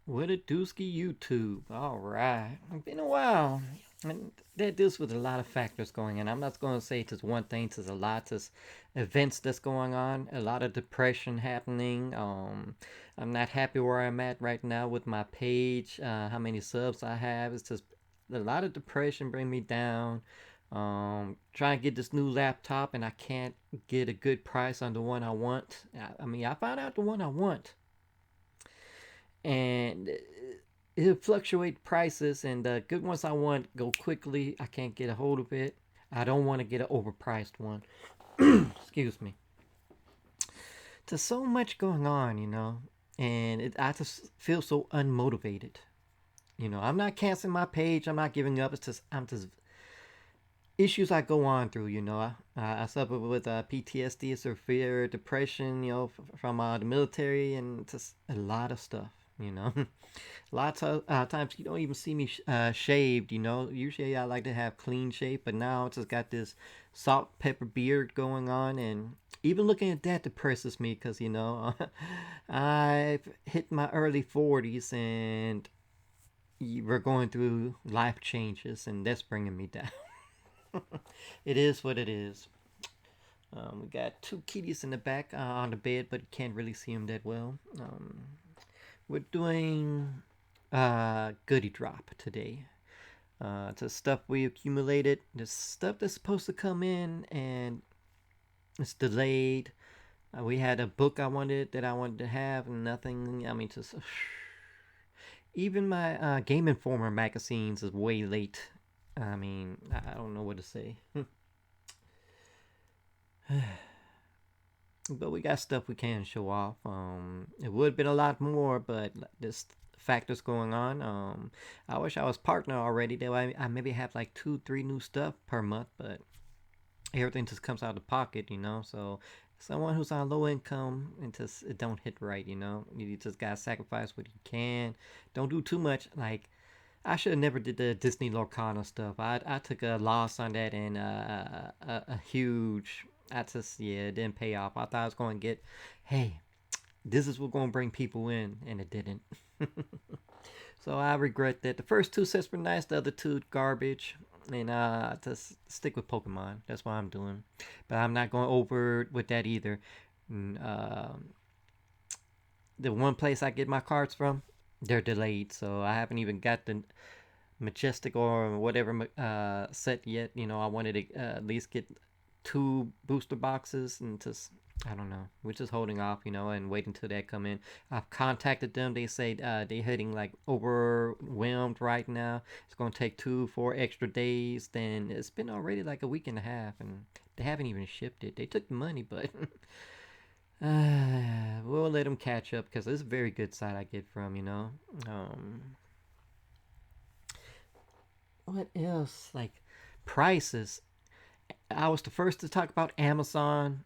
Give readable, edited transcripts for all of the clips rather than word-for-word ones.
What a dooski YouTube. All right. It's been a while. And that deals with a lot of factors going in. I'm not going to say it's just one thing. There's a lot of events that's going on. A lot of depression happening. I'm not happy where I'm at right now with my page. How many subs I have. It's just a lot of depression bring me down. Trying to get this new laptop and I can't get a good price on the one I want. I mean, I found out the one I want and it fluctuate prices, and the good ones I want go quickly. I can't get a hold of it. I don't want to get an overpriced one. Excuse me. There's so much going on, and I just feel so unmotivated. I'm not canceling my page. I'm not giving up. It's just I'm just issues I go on through. I suffer with PTSD, severe depression. From the military, and just a lot of stuff. Lots of times you don't even see me shaved. Usually I like to have clean shave, but now it's just got this salt pepper beard going on, and even looking at that depresses me because I've hit my early 40s and we're going through life changes, and that's bringing me down. It is what it is. We got two kitties in the back on the bed, but you can't really see them that well. We're doing Goodie Drop today. It's the stuff we accumulated. The stuff that's supposed to come in and it's delayed. We had a book I wanted to have, and nothing. I mean, just even my Game Informer magazines is way late. I mean, I don't know what to say. But we got stuff we can show off. It would have been a lot more, but this factors going on. I wish I was partner already. That way I maybe have like 2, 3 new stuff per month, but everything just comes out of pocket. So someone who's on low income and just it don't hit right. You just gotta sacrifice what you can. Don't do too much. Like I should have never did the Disney Lorcana stuff. I took a loss on that and a huge. I just it didn't pay off. I thought I was going to get, hey, this is what's going to bring people in, and it didn't. So I regret that. The first two sets were nice. The other two garbage. And just stick with Pokemon. That's what I'm doing. But I'm not going over with that either. And, the one place I get my cards from, they're delayed, so I haven't even got the majestic or whatever set yet. I wanted to at least get 2 booster boxes and just I don't know. We're just holding off, and waiting until that come in. I've contacted them. They say they're hitting like overwhelmed right now. It's gonna take 2, 4 extra days. Then it's been already like a week and a half, and they haven't even shipped it. They took the money, but we'll let them catch up because it's a very good site I get from. What else? Like prices. I was the first to talk about Amazon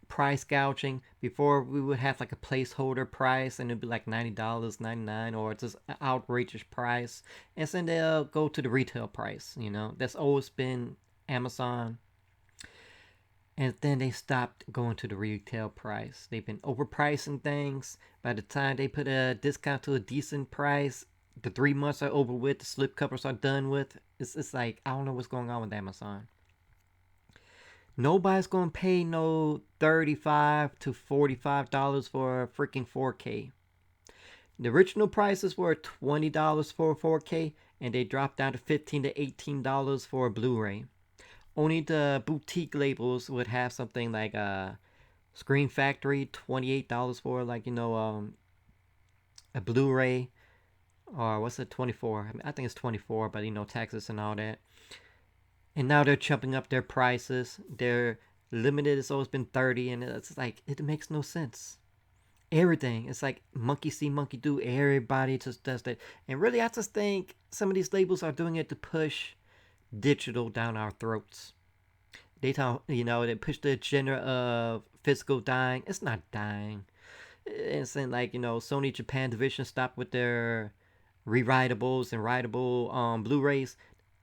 price gouging before we would have like a placeholder price and it'd be like $90, 99, or it's just an outrageous price. And then they'll go to the retail price. That's always been Amazon. And then they stopped going to the retail price. They've been overpricing things. By the time they put a discount to a decent price, the 3 months are over with, the slip covers are done with. It's like, I don't know what's going on with Amazon. Nobody's gonna pay no $35 to $45 for a freaking 4K. The original prices were $20 for a 4K, and they dropped down to $15 to $18 for a Blu-ray. Only the boutique labels would have something like Screen Factory, $28 for like a Blu-ray, or what's it, 24? I think it's 24, but taxes and all that. And now they're jumping up their prices. Their limited has always been 30, and it's like it makes no sense. Everything, it's like monkey see, monkey do. Everybody just does that, and really, I just think some of these labels are doing it to push digital down our throats. They tell they push the agenda of physical dying. It's not dying. It's in like Sony Japan division stopped with their rewritables and writable Blu-rays,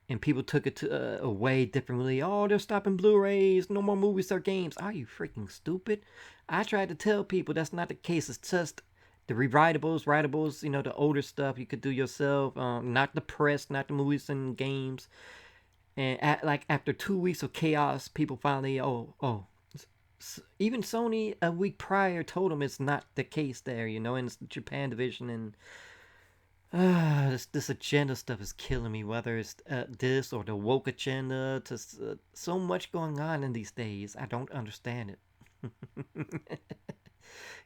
and people took it to a way differently. Oh, they're stopping Blu-rays. No more movies or games. Are you freaking stupid? I tried to tell people that's not the case. It's just the writables, you know, the older stuff you could do yourself, not the press, not the movies and games. And like after 2 weeks of chaos, people finally, even Sony a week prior told them it's not the case there, you know, in the Japan division. And this agenda stuff is killing me. Whether it's this or the woke agenda, just so much going on in these days. I don't understand it.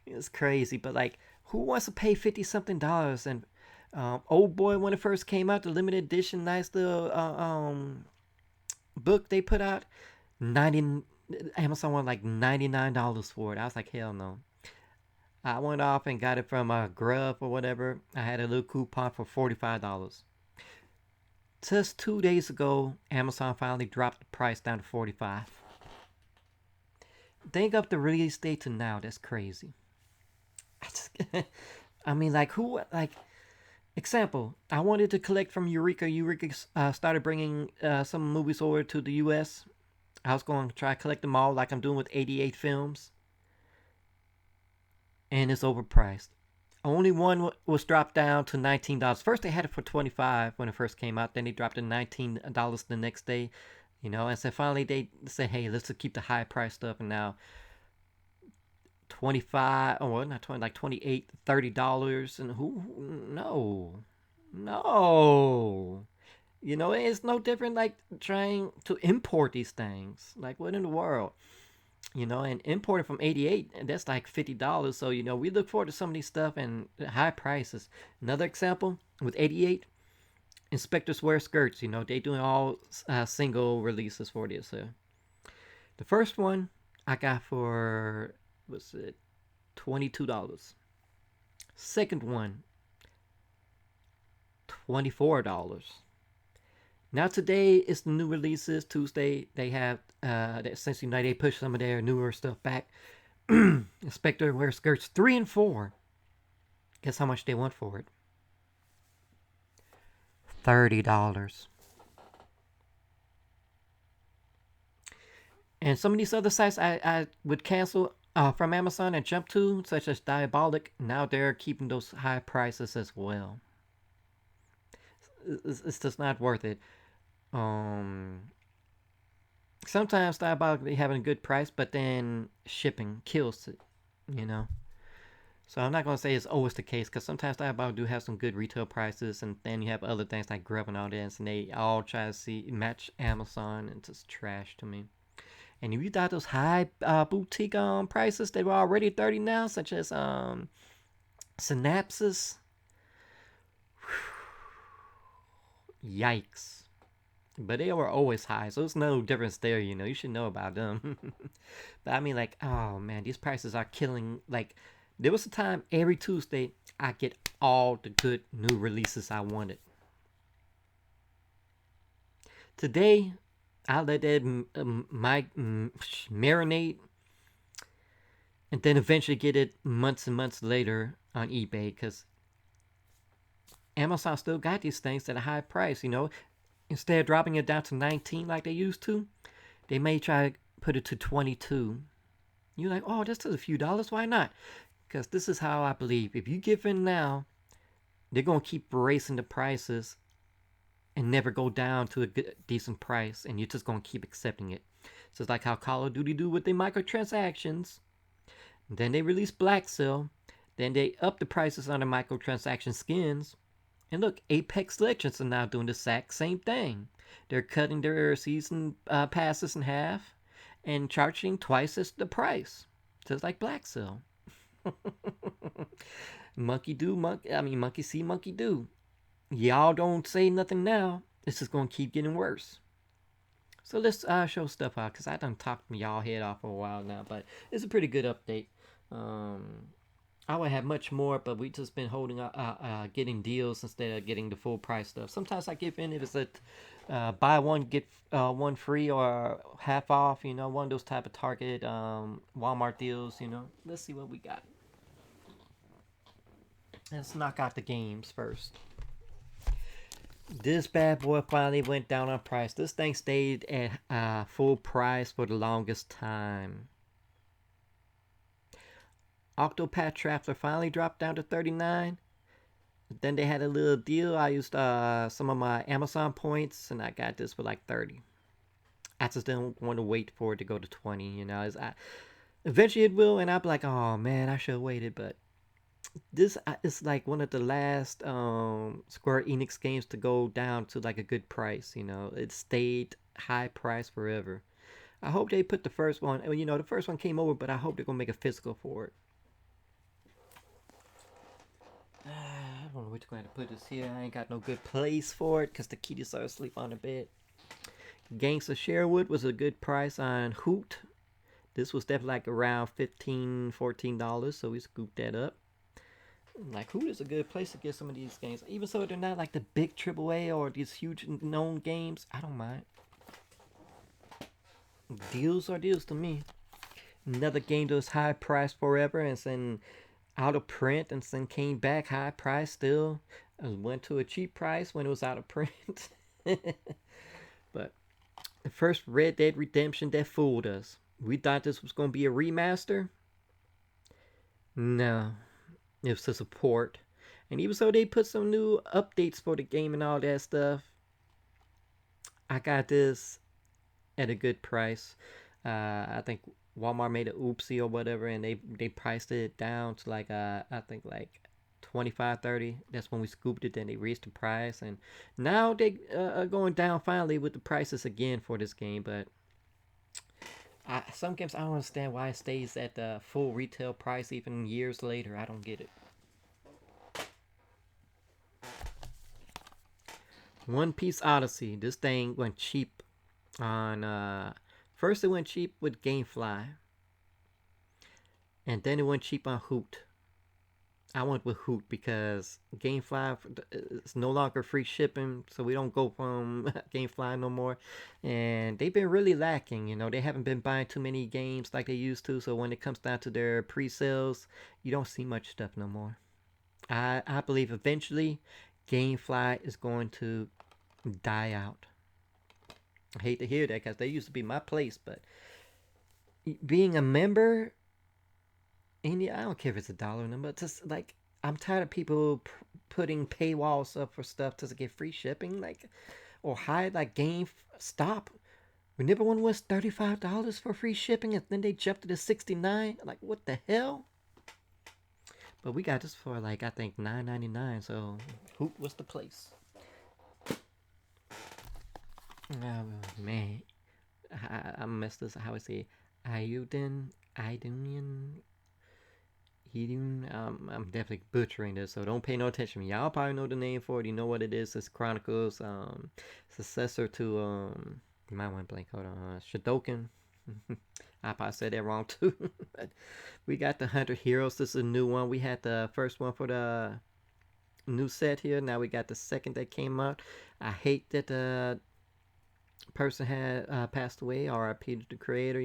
It's crazy, but like, who wants to pay $50 something? And Old Boy, when it first came out, the limited edition, nice little book they put out, 90 Amazon wanted like $99 for it. I was like, hell no. I went off and got it from Grub or whatever. I had a little coupon for $45. Just 2 days ago, Amazon finally dropped the price down to $45. Think up the release date to now. That's crazy. I mean, like, who, like, example, I wanted to collect from Eureka. Eureka started bringing some movies over to the U.S. I was going to try to collect them all like I'm doing with 88 films. And it's overpriced. Only one was dropped down to $19. First, they had it for $25 when it first came out. Then they dropped it to $19 the next day. You know, and so finally they said, hey, let's just keep the high price stuff. And now 25, oh, well, not 20, like 28, $30. And no. You know, it's no different like trying to import these things. Like, what in the world? You know, and imported from 88, and that's like $50. So, you know, we look forward to some of these stuff and high prices. Another example with 88, Inspectors Wear Skirts. You know, they doing all single releases for this. So the first one I got for, what's it, $22. Second one, $24. Now today is the new releases. Tuesday they have essentially they push some of their newer stuff back. Inspector Wear Skirts 3 and 4. Guess how much they want for it? $30. And some of these other sites I would cancel from Amazon and jump to, such as Diabolic. Now they're keeping those high prices as well. It's just not worth it. Sometimes Diabolic be having a good price, but then shipping kills it, you know. So I'm not gonna say it's always the case, because sometimes Diabolic do have some good retail prices, and then you have other things like Grub and all this, and they all try to match Amazon, and it's just trash to me. And if you thought those high boutique prices, they were already 30 now, such as Synapses. Yikes. But they were always high, so there's no difference there, you know. You should know about them. But I mean, like, oh man, these prices are killing. Like, there was a time every Tuesday I get all the good new releases I wanted. Today, I let that marinate, and then eventually get it months and months later on eBay, because Amazon still got these things at a high price, you know. Instead of dropping it down to 19 like they used to, they may try to put it to 22. You're like, oh, this is a few dollars. Why not? Because this is how I believe. If you give in now, they're going to keep raising the prices and never go down to a good, decent price. And you're just going to keep accepting it. So it's like how Call of Duty do with their microtransactions. Then they release Black Cell. Then they up the prices on the microtransaction skins. And look, Apex Legends are now doing the exact same thing. They're cutting their season passes in half and charging twice as the price. Just like Black Cell. Monkey see, monkey do. Y'all don't say nothing now. It's just going to keep getting worse. So let's show stuff out, because I done talked y'all head off for a while now. But it's a pretty good update. I would have much more, but we just been holding getting deals instead of getting the full price stuff. Sometimes I give in if it's a buy one get one free or half off. You know, one of those type of Target, Walmart deals. You know, let's see what we got. Let's knock out the games first. This bad boy finally went down on price. This thing stayed at full price for the longest time. Octopath Traveler finally dropped down to 39. Then they had a little deal. I used some of my Amazon points, and I got this for like 30. I just didn't want to wait for it to go to 20. Eventually it will, and I'll be like, oh man, I should have waited. But this is like one of the last Square Enix games to go down to like a good price. It stayed high price forever. I hope they put the first one. The first one came over, but I hope they're gonna make a physical for it. I don't know which one to put this here. I ain't got no good place for it because the kitties are asleep on the bed. Gangs of Sherwood was a good price on Hoot. This was definitely like around $15-$14, so we scooped that up. Like Hoot is a good place to get some of these games, even so they're not like the big AAA or these huge known games. I don't mind. Deals are deals to me. Another game that was high priced forever and then out of print and then came back high price still. It went to a cheap price when it was out of print. But the first Red Dead Redemption that fooled us. We thought this was going to be a remaster. No, it was a support. And even so, they put some new updates for the game and all that stuff. I got this at a good price. I think Walmart made an oopsie or whatever, and they priced it down to like I think like 25-30. That's when we scooped it. Then they raised the price, and now they are going down finally with the prices again for this game. But some games I don't understand why it stays at the full retail price even years later. I don't get it. One Piece Odyssey. This thing went cheap on first it went cheap with GameFly, and then it went cheap on Hoot. I went with Hoot because GameFly is no longer free shipping, so we don't go from GameFly no more. And they've been really lacking. They haven't been buying too many games like they used to. So when it comes down to their pre-sales, you don't see much stuff no more. I believe eventually GameFly is going to die out. I hate to hear that because they used to be my place, but being a member, and I don't care if it's $1 number. Just like I'm tired of people putting paywalls up for stuff to get free shipping, like or hide like game stop. Remember when it was $35 for free shipping, and then they jumped to the 69? Like what the hell? But we got this for like I think $9.99. So who was the place? Oh man, I messed this. How I say, Iudin, I'm definitely butchering this, so don't pay no attention. Y'all probably know the name for it. You know what it is. It's Chronicles, successor to you might want to blank. Hold on, Shadoken. I probably said that wrong too. But we got the 100 Heroes. This is a new one. We had the first one for the new set here. Now we got the second that came out. I hate that the person had passed away. R.I.P. to the creator.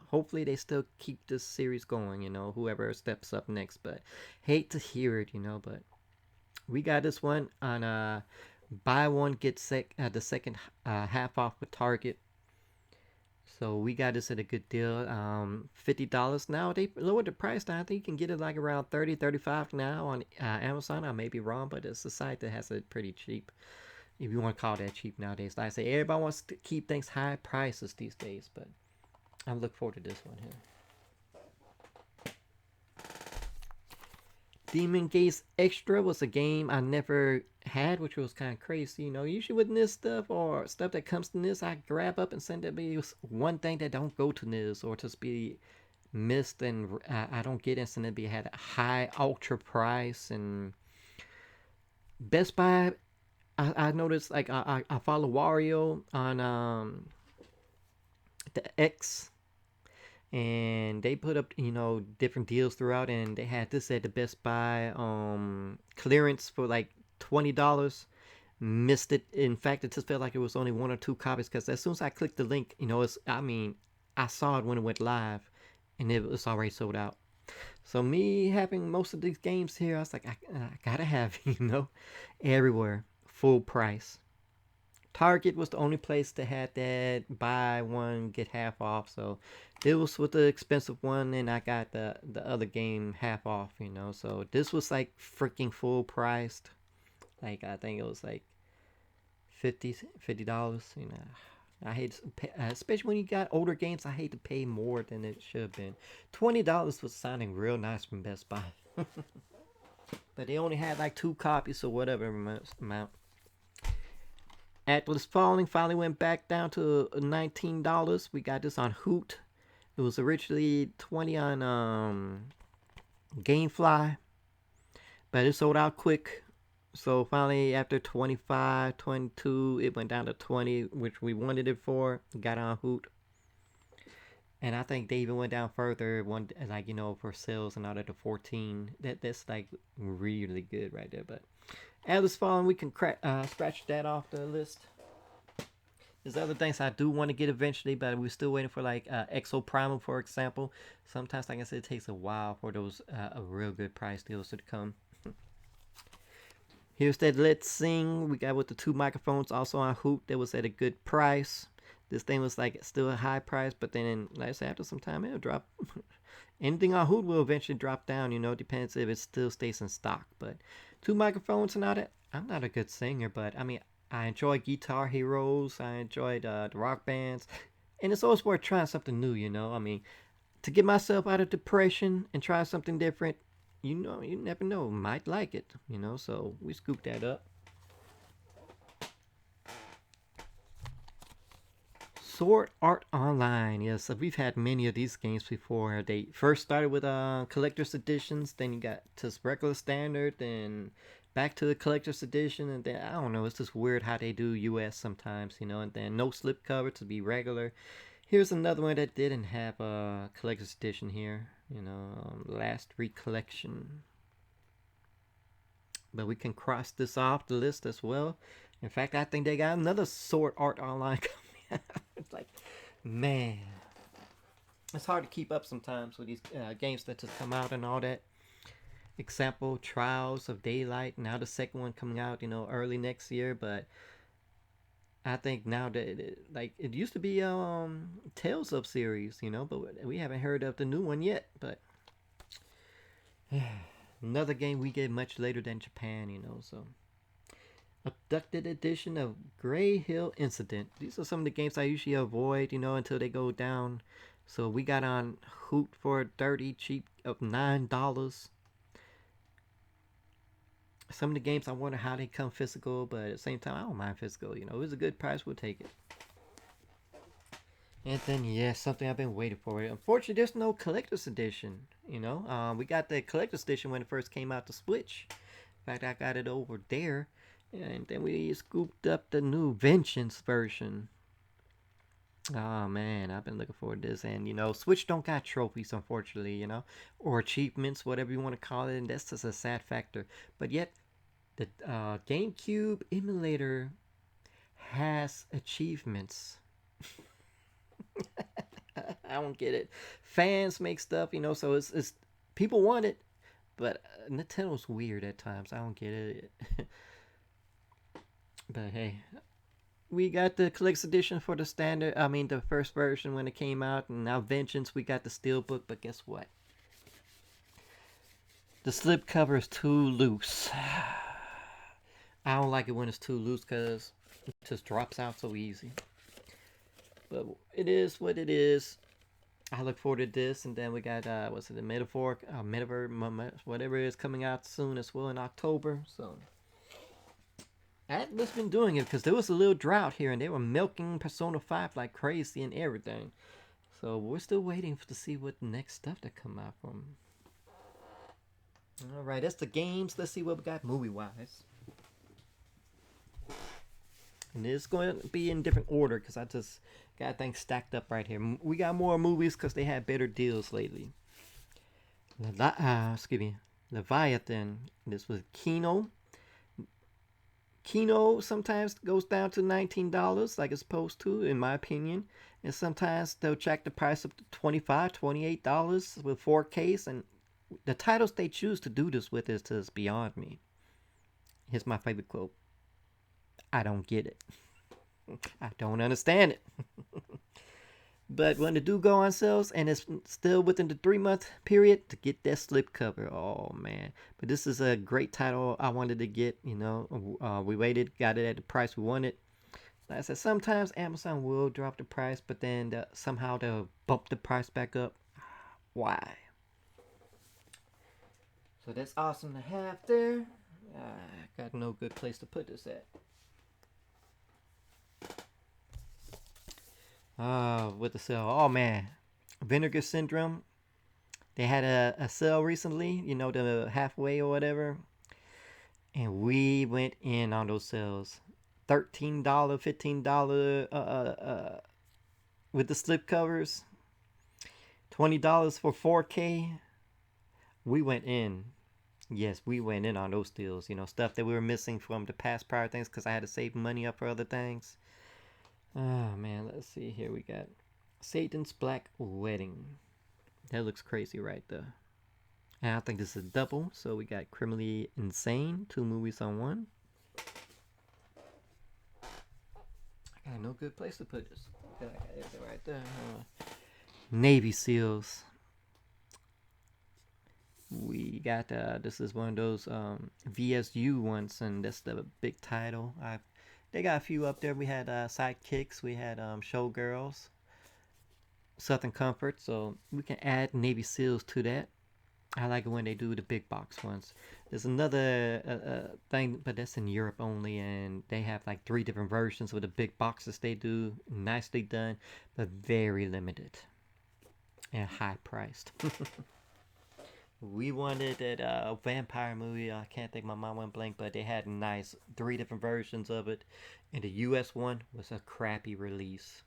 Hopefully they still keep this series going. Whoever steps up next. But hate to hear it. But we got this one on buy one get the second half off with Target. So we got this at a good deal. $50 now. They lowered the price down. I think you can get it like around 30, 35 now on Amazon. I may be wrong, but it's a site that has it pretty cheap. If you want to call that cheap nowadays. Like I say, everybody wants to keep things high prices these days, but I look forward to this one here. Demon Gaze Extra was a game I never had, which was kind of crazy. Usually with NIS stuff or stuff that comes to NIS, I grab up and send that be one thing that don't go to NIS or just be missed and I don't get it, and it be had a high ultra price. And Best Buy, I noticed like I follow Wario on the X, and they put up different deals throughout, and they had this at the Best Buy clearance for like $20. Missed it. In fact, it just felt like it was only one or two copies because as soon as I clicked the link, I saw it when it went live, and it was already sold out. So me having most of these games here, I was like, I gotta have everywhere full price. Target was the only place that had that buy one get half off. So it was with the expensive one, and I got the other game half off. So this was like freaking full priced. Like I think it was like $50. I hate to pay, especially when you got older games. I hate to pay more than it should have been. $20 was sounding real nice from Best Buy, but they only had like 2 copies or whatever amount. Atlas Falling finally went back down to $19. We got this on Hoot. It was originally 20 on GameFly, but it sold out quick. So finally, after 25, 22, it went down to 20, which we wanted it for. Got on Hoot. And I think they even went down further, one like for sales and all that to 14. That's like really good right there. But Atlas Fallen, we can scratch that off the list. There's other things I do want to get eventually, but we're still waiting for like Exo Primal, for example. Sometimes, like I said, it takes a while for those a real good price deals to come. Here's that Let's Sing we got with the 2 microphones, also on Hoot. That was at a good price. This thing was like still a high price, but then like I said, after some time it'll drop. Anything on Hoot will eventually drop down. It depends if it still stays in stock. But 2 microphones and all that. I'm not a good singer, but I mean, I enjoy Guitar Heroes. I enjoy the rock bands, and it's always worth trying something new. I mean, to get myself out of depression and try something different. You never know, might like it. So we scooped that up. Sword Art Online. Yes, we've had many of these games before. They first started with collector's editions, then you got to regular standard, then back to the collector's edition, and then I don't know. It's just weird how they do US sometimes, and then no slipcover to be regular. Here's another one that didn't have a collector's edition here. Last Recollection. But we can cross this off the list as well. In fact, I think they got another Sword Art Online coming out. It's like, man, it's hard to keep up sometimes with these games that just come out and all that. Example, Trials of Daylight. Now the second one coming out, early next year. But I think now that it used to be Tales of series, but we haven't heard of the new one yet. But another game we get much later than Japan, so Abducted edition of Grey Hill Incident. These are some of the games I usually avoid, until they go down. So we got on Hoot for a dirty cheap of $9. Some of the games I wonder how they come physical, but at the same time I don't mind physical. If it's a good price, we'll take it. And then something I've been waiting for. Unfortunately, there's no collector's edition. We got the collector's edition when it first came out to Switch. In fact, I got it over there. And then we scooped up the new Vengeance version. Oh man, I've been looking forward to this. And Switch don't got trophies, unfortunately, or achievements, whatever you want to call it. And that's just a sad factor. But yet, the GameCube emulator has achievements. I don't get it. Fans make stuff, so it's people want it, but Nintendo's weird at times. I don't get it. But hey, we got the collector's edition for the standard. I mean, the first version when it came out, and now Vengeance. We got the steelbook, but guess what? The slip cover is too loose. I don't like it when it's too loose because it just drops out so easy. But it is what it is. I look forward to this, and then we got what's it, the Metaverse, whatever it is, coming out soon as well in October. So Atlas been doing it because there was a little drought here, and they were milking Persona 5 like crazy and everything. So we're still waiting to see what next stuff that come out from. All right, that's the games. Let's see what we got movie-wise. And it's going to be in different order because I just got things stacked up right here. We got more movies because they had better deals lately. Leviathan. This was Kino. Kino sometimes goes down to $19 like it's supposed to, in my opinion. And sometimes they'll jack the price up to $25, $28 with 4Ks. And the titles they choose to do this with is just beyond me. Here's my favorite quote. I don't get it. I don't understand it. But when the do go on sales and it's still within the 3 month period to get that slipcover, oh man! But this is a great title I wanted to get. We waited, got it at the price we wanted. Like I said, sometimes Amazon will drop the price, but then somehow they'll bump the price back up. Why? So that's awesome to have there. Got no good place to put this at. With the sale. Oh man, Vinegar Syndrome. They had a sale recently, the halfway or whatever, and we went in on those sales. $13, $15 with the slip covers, $20 for 4K. We went in. Yes, we went in on those deals. Stuff that we were missing from the past prior things because I had to save money up for other things. Oh man, let's see here. We got Satan's Black Wedding. That looks crazy right there. And I think this is a double. So we got Criminally Insane, 2 movies on one. I got no good place to put this. I got everything right there. Navy SEALs. We got this is one of those VSU ones, and that's the big title. They got a few up there. We had Sidekicks, we had Showgirls, Southern Comfort, so we can add Navy SEALs to that. I like it when they do the big box ones. There's another thing, but that's in Europe only, and they have like 3 different versions with the big boxes they do. Nicely done, but very limited and high priced. We wanted that vampire movie. I can't think, my mind went blank, but they had nice 3 different versions of it, and the US one was a crappy release.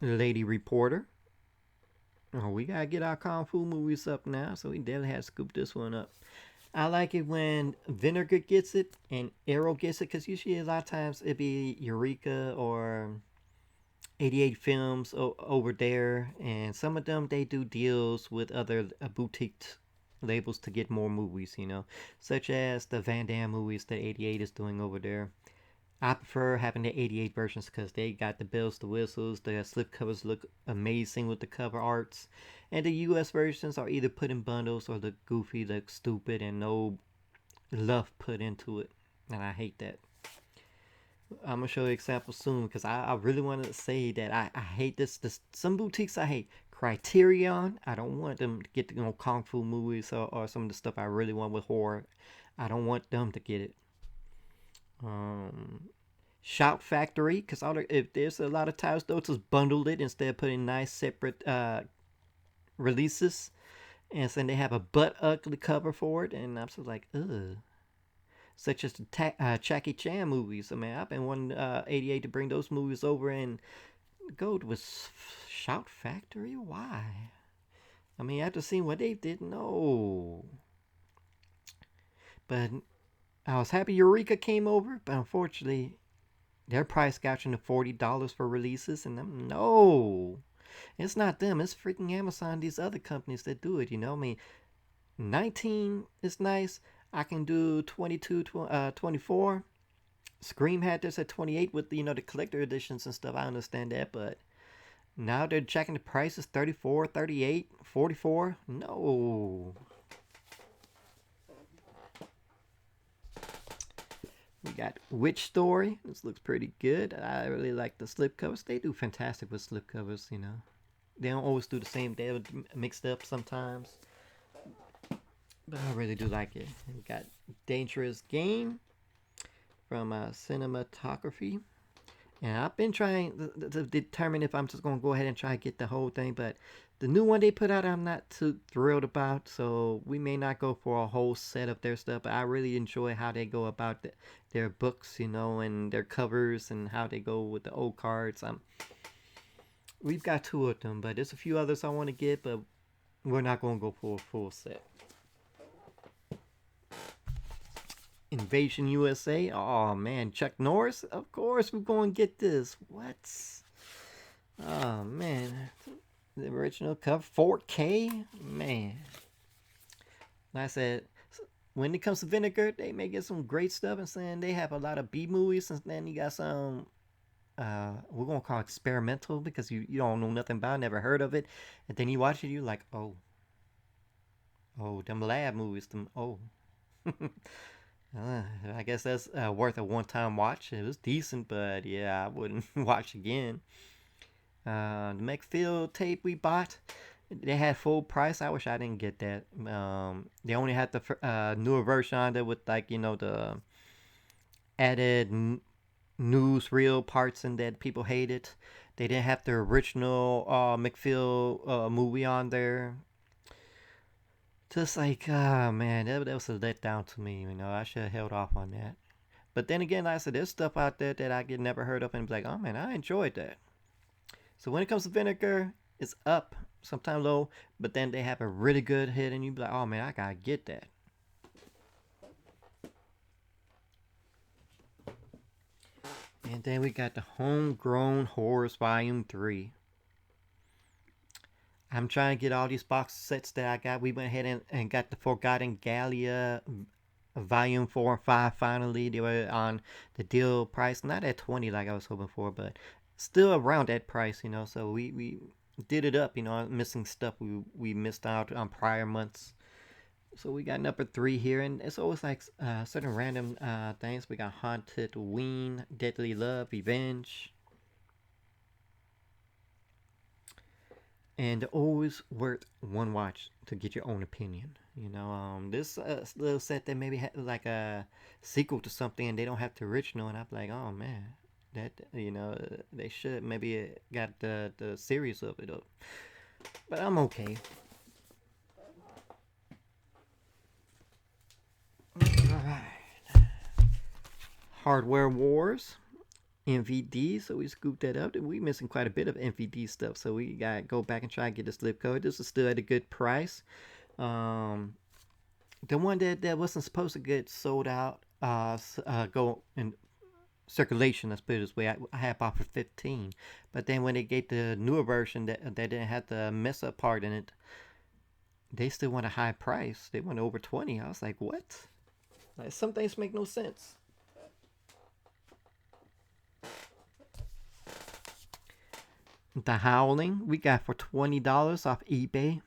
Lady Reporter. Oh, we gotta get our kung fu movies up now, so we definitely had to scoop this one up. I like it when Vinegar gets it and Arrow gets it, because usually a lot of times it'd be Eureka or 88 Films over there, and some of them they do deals with other boutique labels to get more movies, such as the Van Damme movies that 88 is doing over there. I prefer having the 88 versions because they got the bells, the whistles, the slipcovers look amazing with the cover arts. And the US versions are either put in bundles or look goofy, look stupid, and no love put into it. And I hate that. I'm gonna show you an example soon because I really wanted to say that I hate this. Some boutiques I hate. Criterion, I don't want them to get kung fu movies or some of the stuff I really want with horror. I don't want them to get it. Shout Factory, because if there's a lot of titles, they'll just bundle it instead of putting nice separate releases, and then they have a butt ugly cover for it, and I'm just like, ugh. Such as the Jackie Chan movies. I mean, I've been wanting 88 to bring those movies over and go with Shout Factory. Why? I mean, after seeing what they did, no. But I was happy Eureka came over, but unfortunately, their price got you to $40 for releases, and them, no. It's not them, it's freaking Amazon, these other companies that do it, I mean, 19 is nice. I can do 22, 24. Scream had this at 28 with the collector editions and stuff. I understand that, but now they're checking the prices 34, 38, 44. No. We got Witch Story. This looks pretty good. I really like the slipcovers. They do fantastic with slipcovers, They don't always do the same. They're mixed up sometimes. But I really do like it. We got Dangerous Game from Cinematography. And I've been trying to determine if I'm just going to go ahead and try to get the whole thing. But the new one they put out, I'm not too thrilled about. So we may not go for a whole set of their stuff. But I really enjoy how they go about their books, and their covers and how they go with the old cards. We've got 2 of them. But there's a few others I want to get. But we're not going to go for a full set. Invasion USA. Oh man, Chuck Norris. Of course we're going to get this. What? Oh man. The original cover, 4K, man. Like I said, when it comes to vinegar, they may get some great stuff, and saying they have a lot of B movies, and then you got some we're gonna call it experimental because you don't know nothing about it, never heard of it, and then you watch it, you like, oh, them lab movies, them I guess that's worth a one-time watch. It was decent, but yeah, I wouldn't watch again. The McPhail tape we bought, they had full price. I wish I didn't get that. They only had the newer version on there with like the added newsreel parts and that people hated. They didn't have the original McPhail movie on there. Just like, man, that was a letdown to me. I should have held off on that. But then again, like I said, there's stuff out there that I get never heard of and be like, oh man, I enjoyed that. So when it comes to vinegar, it's up, sometimes low, but then they have a really good hit and you be like, oh man, I gotta get that. And then we got the Homegrown Horrors Volume 3. I'm trying to get all these box sets that I got. We went ahead and got the Forgotten Gallia Volume 4 and 5 finally. They were on the deal price. Not at 20 like I was hoping for, but still around that price. So we did it up, missing stuff we missed out on prior months. So we got number 3 here, and it's always like certain random things. We got Haunted Ween, Deadly Love, Revenge. And always worth one watch to get your own opinion. This little set that maybe had like a sequel to something, and they don't have the original, and I'm like, oh man, that they should maybe got the series of it up. But I'm okay. All right. Hardware Wars. MVD, so we scooped that up. We missing quite a bit of MVD stuff, so we got to go back and try and get the slip code. This is still at a good price. The one that wasn't supposed to get sold out, go in circulation. Let's put it this way. I had bought for 15, but then when they gave the newer version that didn't have the mess up part in it, they still want a high price. They want over 20. I was like, what? Like, some things make no sense. The Howling we got for $20 off eBay.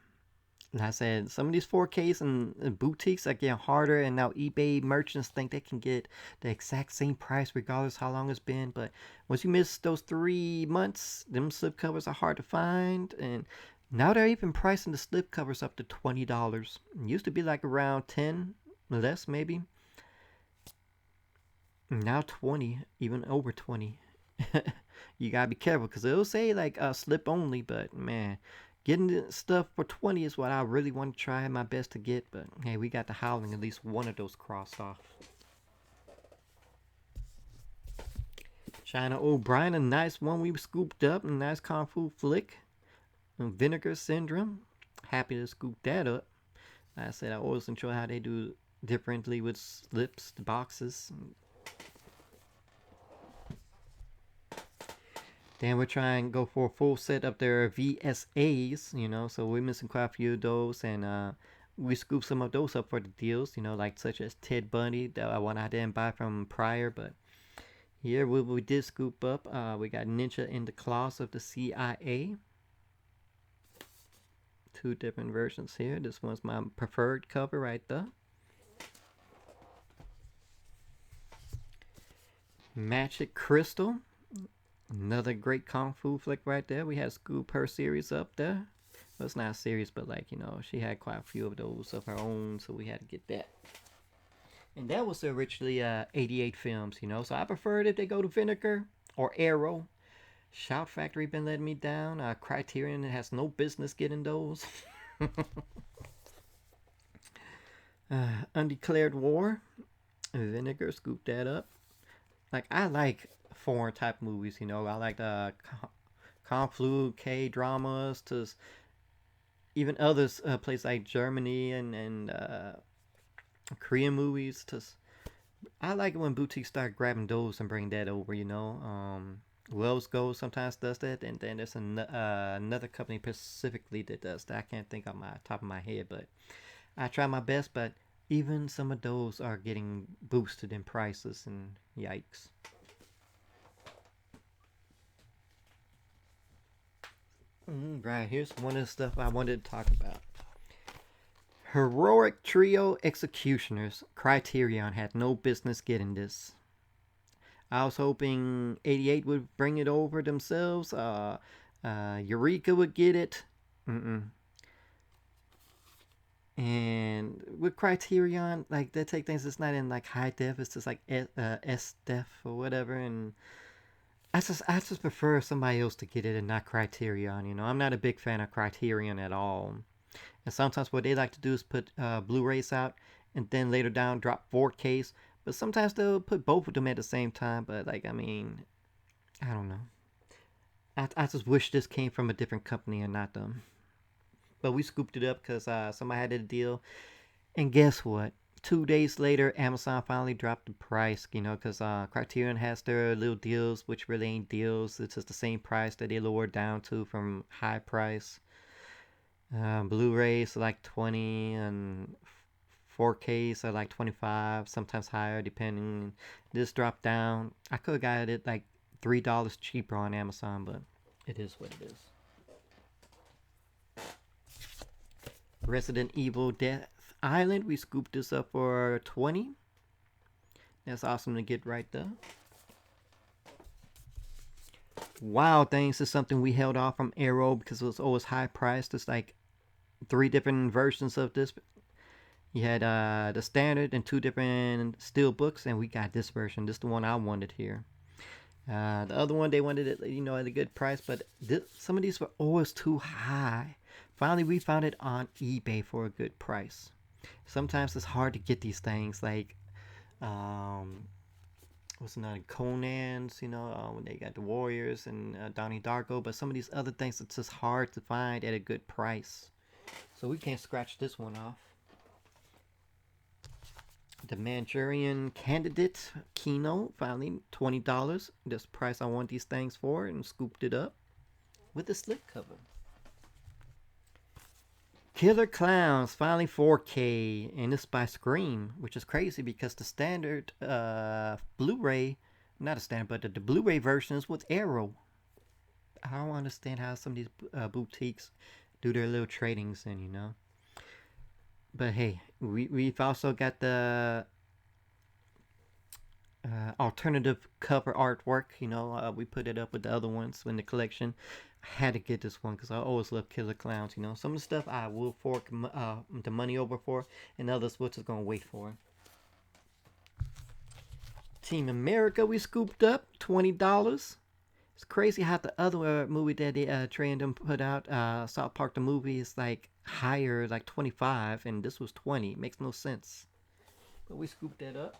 Like I said, some of these 4Ks and boutiques are getting harder, and now eBay merchants think they can get the exact same price regardless how long it's been. But once you miss those 3 months, them slipcovers are hard to find, and now they're even pricing the slipcovers up to $20. It used to be like around 10, less maybe. Now 20, even over 20. You gotta be careful because it'll say like slip only, but man, getting the stuff for 20 is what I really want to try my best to get. But hey, we got the Howling, at least one of those crossed off. China O'Brien, a nice one we scooped up, a nice kung fu flick. Vinegar Syndrome, happy to scoop that up. Like I said, I always enjoy how they do differently with slips, the boxes. Then we're trying to go for a full set of their VSAs, so we're missing quite a few of those, and we scooped some of those up for the deals, like such as Ted Bundy, that one I didn't buy from prior, but here we did scoop up. We got Ninja in the Claws of the CIA. 2 different versions here. This one's my preferred cover right there. Magic Crystal. Another great kung fu flick right there. We had Scoop her series up there. Well, it's not a series, but she had quite a few of those of her own, so we had to get that. And that was originally 88 films, so I preferred if they go to Vinegar or Arrow. Shout Factory been letting me down. Criterion has no business getting those. Undeclared War. Vinegar, scoop that up. Like, I like foreign type movies, I like the conflu K-dramas to even others places like Germany and Korean movies. I like it when boutiques start grabbing those and bring that over, Wells Gold sometimes does that, and then there's another company specifically that does that. I can't think on my top of my head, but I try my best. But even some of those are getting boosted in prices, and yikes. Right, here's one of the stuff I wanted to talk about. Heroic Trio Executioners. Criterion had no business getting this. I was hoping 88 would bring it over themselves. Eureka would get it. Mm-mm. And with Criterion, like they take things that's not in like high def, it's just like S def or whatever. And I just prefer somebody else to get it and not Criterion. You know, I'm not a big fan of Criterion at all. And sometimes what they like to do is put Blu-rays out and then later down drop 4Ks. But sometimes they'll put both of them at the same time. But like, I mean, I don't know. I just wish this came from a different company and not them. But we scooped it up because somebody had a deal. And guess what? 2 days later, Amazon finally dropped the price, you know, because Criterion has their little deals, which really ain't deals. It's just the same price that they lowered down to from high price. Blu-rays are like 20 and 4Ks are like 25, sometimes higher depending. This dropped down. I could have got it like $3 cheaper on Amazon, but it is what it is. Resident Evil Death Island, we scooped this up for 20. That's awesome to get right there. Wow, Things is something we held off from Arrow because it was always high priced. It's like three different versions of this. You had the standard and two different steel books, and we got this version. This is the one I wanted here. The other one they wanted it, you know, at a good price, but some of these were always too high. Finally, we found it on eBay for a good price. Sometimes it's hard to get these things, like um, what's another Conan's, you know, when they got the Warriors and Donnie Darko, but some of these other things it's just hard to find at a good price. So we can't scratch this one off. The Manchurian Candidate Kino, finally $20. This price I want these things for, and scooped it up with the slip cover. Killer Clowns, finally 4K, and it's by Scream, which is crazy because the standard Blu-ray, not a standard, but the Blu-ray version is with Arrow. I don't understand how some of these boutiques do their little tradings in, you know. But hey, we've also got the alternative cover artwork. You know, we put it up with the other ones in the collection. I had to get this one because I always love Killer Clowns. You know, some of the stuff I will fork the money over for, and others we're just gonna wait for. Team America, we scooped up $20. It's crazy how the other movie that they Trey and them put out, South Park the movie, is like higher, like 25, and this was 20. It makes no sense. But we scooped that up.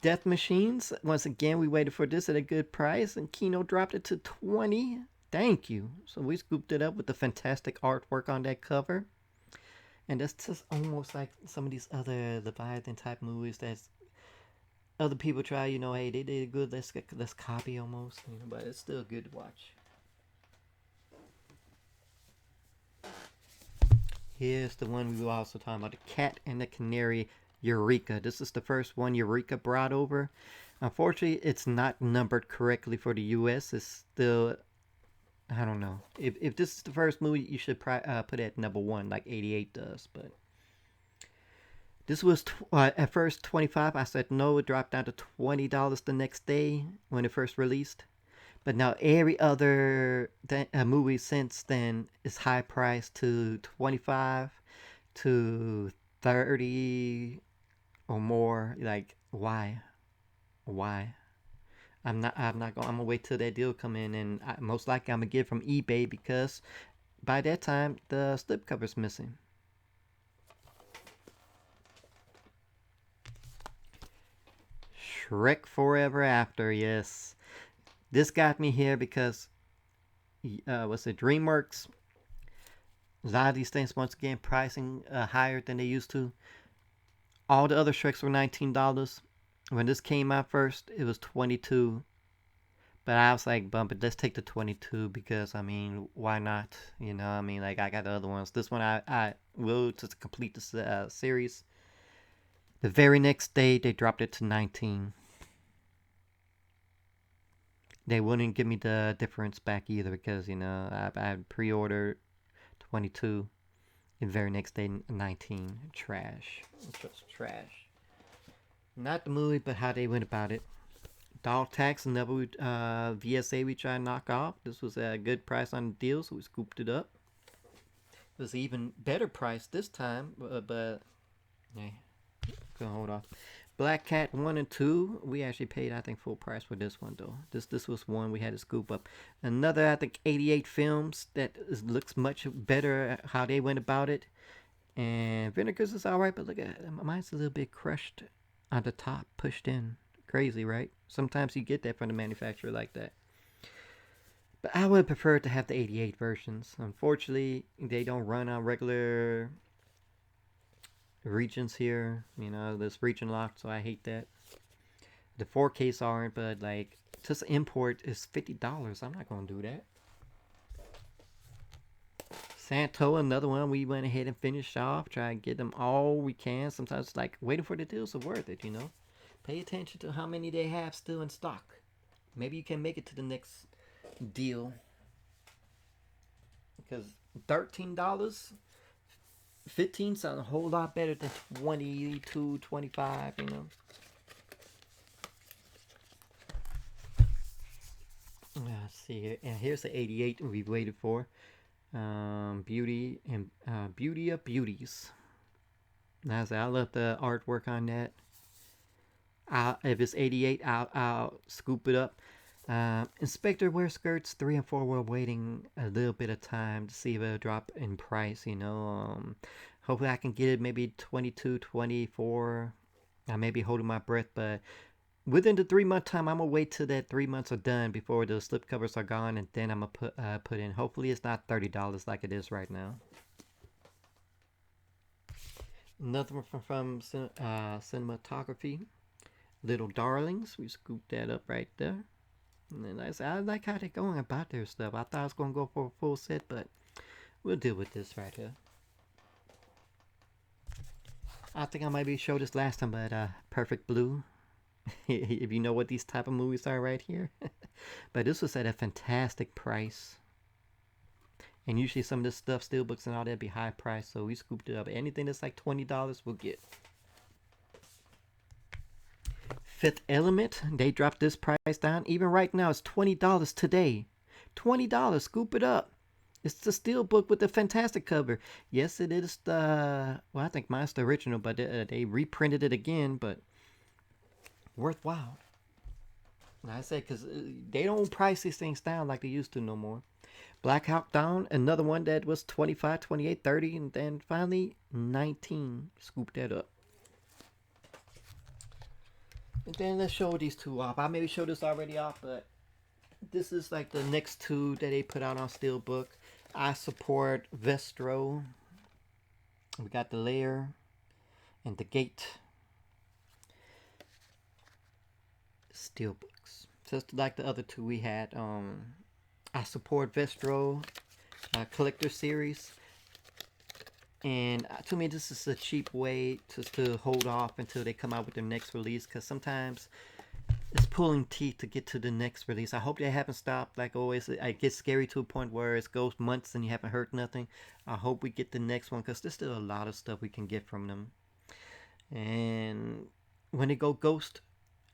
Death Machines, once again, we waited for this at a good price, and Kino dropped it to 20. Thank you. So we scooped it up with the fantastic artwork on that cover. And that's just almost like some of these other Leviathan type movies that other people try, you know, hey, they did good, let's copy almost, you know, but it's still good to watch. Here's the one we were also talking about, the Cat and the Canary Eureka. This is the first one Eureka brought over. Unfortunately, it's not numbered correctly for the US. It's still, I don't know. If this is the first movie, you should put it at number one, like 88 does. But this was at first 25. I said no. It dropped down to $20 the next day when it first released. But now every other movie since then is high priced to 25 to 30 or more. Like, why? Why? I'm gonna wait till that deal come in, and most likely I'm gonna get it from eBay because by that time the slipcover's missing. Shrek Forever After, yes. This got me here because what's it, DreamWorks, a lot of these things once again pricing higher than they used to. All the other Shreks were $19. When this came out first, it was 22. But I was like, bump it, let's take the 22 because, I mean, why not? You know, I mean, like, I got the other ones. This one, I will to complete the series. The very next day, they dropped it to 19. They wouldn't give me the difference back either because, you know, I pre ordered 22. And the very next day, 19. Trash. Just trash. Not the movie, but how they went about it. Dog tax, another VSA we tried to knock off. This was a good price on the deal, so we scooped it up. It was an even better price this time, but yeah, gonna hold off. Black Cat 1 and 2, we actually paid, I think, full price for this one, though. This was one we had to scoop up. Another, I think, 88 films that looks much better how they went about it. And Vinegar's is alright, but look at it. Mine's a little bit crushed on the top, pushed in. Crazy, right? Sometimes you get that from the manufacturer like that. But I would prefer to have the 88 versions. Unfortunately, they don't run on regular regions here. You know, this region locked, so I hate that. The 4Ks aren't, but like, just import is $50. I'm not gonna do that. Santo, another one we went ahead and finished off. Try to get them all we can. Sometimes, like, waiting for the deals are worth it, you know? Pay attention to how many they have still in stock. Maybe you can make it to the next deal. Because $13, 15 sounds a whole lot better than 22, 25, you know? Let's see here. And here's the 88 we waited for. Beauty and Beauty of Beauties. Now, I love the artwork on that. If it's 88, I'll scoop it up. Inspector wear skirts 3 and 4 were waiting a little bit of time to see if it'll drop in price. You know, hopefully I can get it maybe 22, 24. I may be holding my breath, but within the 3 month time, I'm gonna wait till that 3 months are done before the slip covers are gone, and then I'm gonna put in. Hopefully, it's not $30 like it is right now. Another one from cinematography. Little Darlings. We scooped that up right there. And I like how they're going about their stuff. I thought I was going to go for a full set, but we'll deal with this right here. I think I might be showed this last time, but Perfect Blue. If you know what these type of movies are right here. But this was at a fantastic price. And usually some of this stuff, steelbooks and all that, be high price. So we scooped it up. Anything that's like $20, we'll get. Fifth Element, they dropped this price down. Even right now, it's $20 today. $20, scoop it up. It's the steelbook with the fantastic cover. Yes, it is the, well, I think mine's the original, but they reprinted it again, but worthwhile. Like I said, because they don't price these things down like they used to no more. Black Hawk Down, another one that was 25, 28, 30, and then finally 19. Scoop that up. And then let's show these two off. I maybe showed this already off, but this is like the next two that they put out on Steelbook. I support Vestro. We got the Layer and the Gate. Steelbooks. Just like the other two we had. I support Vestro Collector Series. And to me, this is a cheap way to hold off until they come out with their next release. Because sometimes it's pulling teeth to get to the next release. I hope they haven't stopped. Like always, it gets scary to a point where it goes months and you haven't heard nothing. I hope we get the next one. Because there's still a lot of stuff we can get from them. And when they go ghost,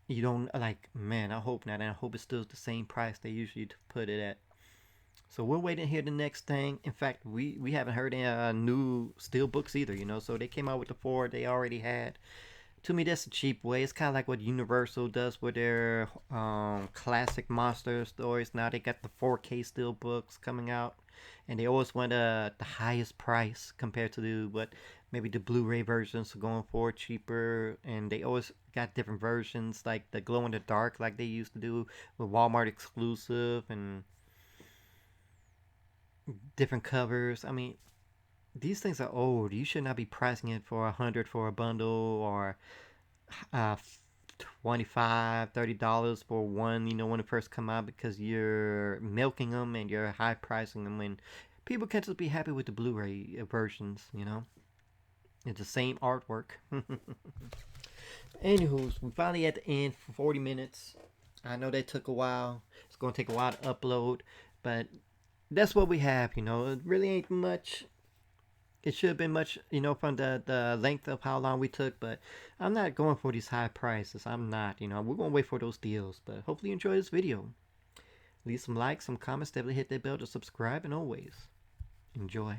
you don't like, man, I hope not. And I hope it's still the same price they usually put it at. So we're waiting to hear the next thing. In fact, we haven't heard any new steel books either, you know. So they came out with the 4 they already had. To me, that's a cheap way. It's kind of like what Universal does with their classic monster stories. Now they got the 4K steel books coming out, and they always want the highest price compared to what maybe the Blu-ray versions are going for cheaper. And they always got different versions, like the glow in the dark, like they used to do with Walmart exclusive and different covers. I mean, these things are old. You should not be pricing it for $100 for a bundle or uh, $25, $30 for one, you know, when it first come out, because you're milking them and you're high pricing them, and people can't just be happy with the Blu-ray versions, you know. It's the same artwork. Anywho, we finally at the end for 40 minutes. I know that took a while. It's going to take a while to upload, but that's what we have, you know. It really ain't much. It should have been much, you know, from the length of how long we took, but I'm not going for these high prices. I'm not, you know. We're going to wait for those deals, but hopefully you enjoy this video. Leave some likes, some comments, definitely hit that bell to subscribe, and always enjoy.